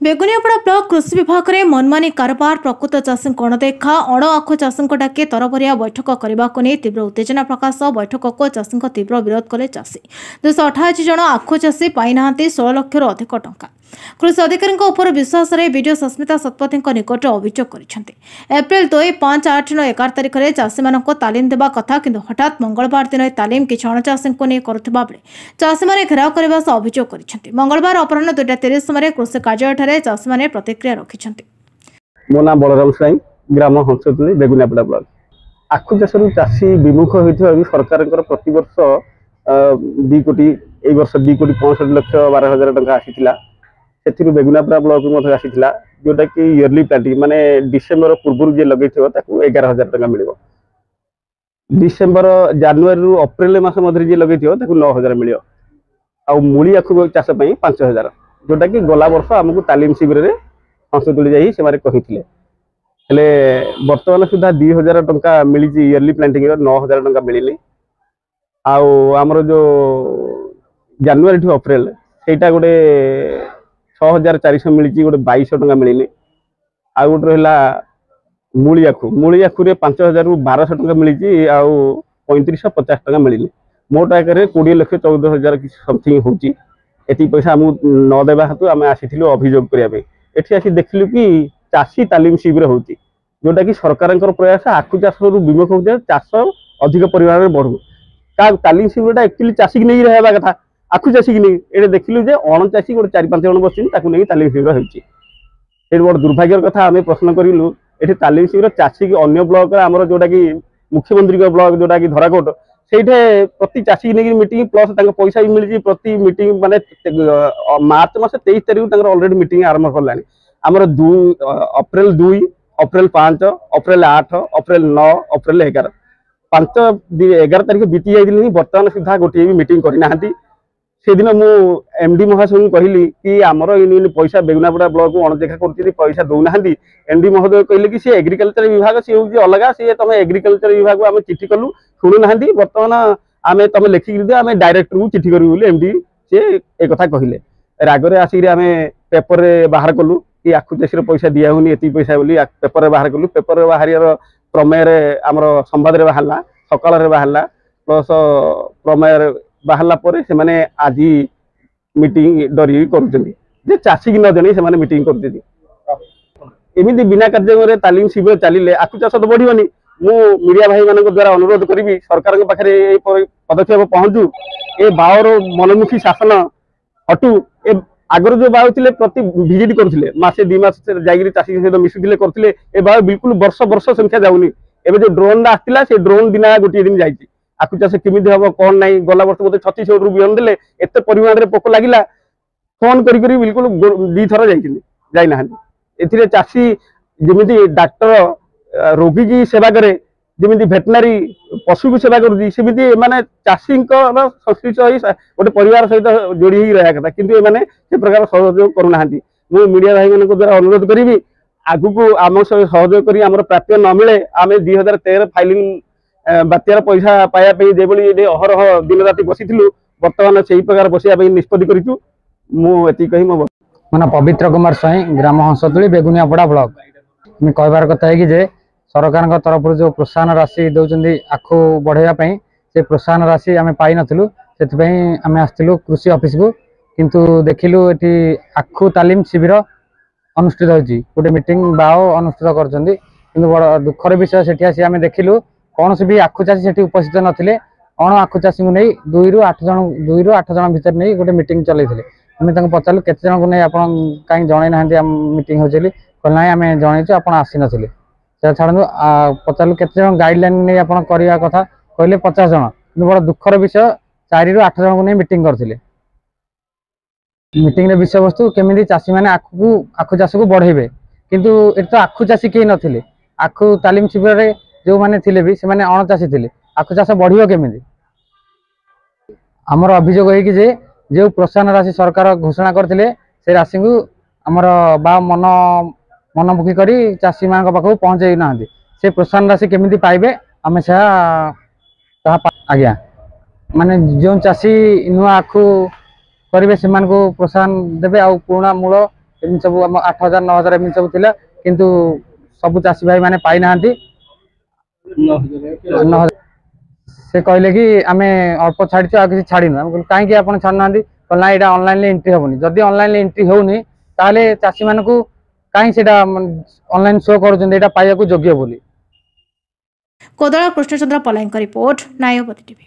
Beguniapada block कृषि विभाग में मनमानी कारोबार प्रकृत चाषी अणदेखा अण आखु चाषी डाके तरबरिया बैठक करने को नहीं तीव्र उत्तेजना प्रकाश बैठक को चाषी तीव्र विरोध कले चाषी 288 जन आखु चाषी पाई 16 लाख अधिक टंका कृषि अधिकारी विश्वास विडीओ सस्मिता शतपथी निकट अभियोग कर एप्रिल 2, 5, 8, 9, 11 तारिख में चाषी मान तालीम देवा कथा किंतु हठात मंगलवार दिन तालीम किसी अणचाषी को नहीं करुवा बेले चाषी मैंने घेराव करने सह अभियोग कर मंगलवार अपराह 2:30 समय कृषि कार्यालय चाषी मैंने प्रतिक्रिया रखिंट। मो ना बलराम साई ग्राम हंसतुली बेगुनियापड़ा ब्लॉक आखु चाष चाषी विमुख होता सरकार प्रतिवर्ष 2 कोटी ए वर्ष 2 कोटी 65,12,000 टंका आसीला से बेगुनियापड़ा ब्लॉक आसीला जोटा कि इयरली प्लांटिंग माने डिसेम्बर पूर्व जे लगे 11,000 टंका मिल डिसेम्बर जनवरी रु अप्रैल मास जे लगे 9,000 मिल मूली आखु चाष 5,000 जोटा कि गला वर्ष आमको तालीम शिविर में हंसतुली जाई से कही बर्तमान सुधा 2,000 टंका मिली इयरली प्लांटिंग 9,000 टंका मिलनी आमर जो जनवरी टू अप्रैल सेटा गोटे 6,400 मिली गोटे 2,200 टंका मिलनी आउ गोटे रहा मूली आखु 5,000 रु 1,200 टंका मिली 3,550 टंका मिलनी मोट आकार 20,14,000 समथिंग होची एति पैसा आमको न देवा हेतु आम आसी अभियोग करने एठी आसी देखलु कि चाषी तालीम शिविर होती जोटा कि सरकार प्रयास आखु चाष विमुख होता चाष अधिक परिमाण में बढ़ू का तालीम शिविर एक्चुअली चाषी की नहीं रहा कथा आखु चाषी की नहीं ये देखलु जे अणचाषी गोटे 4-5 जन बस नहीं तालीम शिविर होती बड़ दुर्भाग्यर कथा आम प्रश्न करूँ ये तालीम शिविर चाषी की अन्य ब्लॉक आमर जोटा कि मुख्यमंत्री ब्लॉक जोटा कि धराकोट से प्रति चाषी नहीं मीटिंग प्लस पैसा भी मिली प्रति मीटिंग माने मार्च मास 23 तारिख ऑलरेडी मीटिंग आरंभ कलानी आमर अप्रैल 2, अप्रैल 5, अप्रैल 8, अप्रैल 9, अप्रैल 11 11 तारिख बीती जाइए बर्तमान सुधा गोटे भी मीटिंग करना से दिन मु एमडी महाशय कहली कि आमर इन पैसा बेगुनियापड़ा ब्लॉक को अणदेखा कर पैसा दौना एमडी महोदय कहले कि सी एग्रीकल्चर विभाग सी हूँ अलग सी तुम एग्रीकल्चर विभाग आम चिठी कलु शुणुना बर्तमान आम तुम लिखिक दियो आम डायरेक्टर को चिठी करूँ एमडी सी एक कथा कहले रागरे आसिक आम पेपर बाहर कलु कि आखु चाषी पैसा दिया होनी एति पैसा बोली पेपर बाहर कलु पेपर बाहर प्रमेय आमर संवाद बाहर सकाल बाहर प्लस प्रमेय बाहरला पर से माने आज मीटिंग डरी कर चाषी की न जन से मीटिंग करमि बिना कार्य तालीम शिविर चलिए आखु चाष तो बढ़ोनी मु मीडिया भाई मान द्वारा अनुरोध करी सरकार पाखे पदक्षेप पहुंचू ए बावर मनमुखी शासन हटू ए आगर जो बाव थे प्रति विजिट करते मसे 2 मास जाकर चाषी सहित मिशुले करते ए बाव बिल्कुल वर्ष वर्ष संख्या जाऊनी एवं जो ड्रोन आसला से ड्रोन बिना गोटे दिन जाइए आखु चाष केमी हम कौन ना गला वर्ष मत 36 बिहन देले एत परिमाण में पोक लगिला फोन करी बिल्कुल 2 थर जाइना ए चाषी जमी डाक्टर रोगी की सेवा करे जमी भेटनारी पशु की सेवा करमी माने चाषी संश्लिष्ट गोटे परिवार सहित जोड़ी रहा कथा किंतु मैंने से प्रकार सहयोग करूना मु मीडिया भाई मान द्वारा अनुरोध करी आगु को आम सहयोग करी आम प्राप्य न मिले आम 2013 फाइलिंग बात्यार पैसा पाइबा जो अहरह दिन राति बसीलु बर्तमान से प्रकार बसवाई निष्पत्ति करूँ मुझे कही मो मना पवित्र कुमार साई ग्राम हंसतुली बेगुनियापड़ा ब्लॉक मैं कहबार कथा है कि जे सरकार तरफ जो प्रोत्साहन राशि दौरान आखु बढ़ाई से प्रोत्साहन राशि आम पाई नथिलु से आम आसलु कृषि ऑफिस को किंतु देखिलु ये आखु तालीम शिविर अनुष्ठित होती गोटे मीटिंग बाओ अनुष्ठित कर बड़ दुखर विषय से आसी आम देखिलु कौन से भी आखु चाषी से उपस्थित नथिले अण आखु चाषी को नहीं 2 ରୁ 8 जन भितर नहीं गोटे मीटिंग चलते आम पचारू केते जन को नहीं आप कहीं जन ना मीटिंग हो कहना आम जनईचु आप आसी नथिले छाड़ू पचारू केते जन गाइडलाइन नहीं आप करवा कथा कहले 50 जन कि बड़ा दुखर विषय 4 ରୁ 8 जन को नहीं मीटिंग करते मीटिंग विषय वस्तु केमी चाषी मैंने आखु चाष को बढ़ेबे किंतु ये तो आखु चाषी कहीं नथिले आखु तालीम शिविर में जो मैंने थे भी से अणचाषी थे आखु चाष बढ़ केमी आमर अभियोग है कि जो प्रोत्साहन राशि सरकार घोषणा करते से राशि को आमर बा मनमुखी कर चाषी मान पाखु पहुँचे ना से प्रोत्साहन राशि केमी पाइबे आम से आज्ञा माने जो चाषी नुआ आखु करेंगे से प्रोत्साहन देवे आ पुराणा मूल एमती सब 8,000 9,000 एमती सब थिला किंतु सब चाषी भाई माने पाई नांती 9,000 से कहले कि आमे अल्प छाड़ी आ किसी छाड़ी ना कहीं आप छाड़ ना ना यहाँ ऑनलाइन एंट्री हेनी जदि ऑनलाइन एंट्री होनी ताले चाषी मान को कहीं से ऑनलाइन शो कर पाइबा योग्य बोली। कोदला कृष्णचंद्र पलाईଙ୍କ रिपोर्ट नायपति टीवी।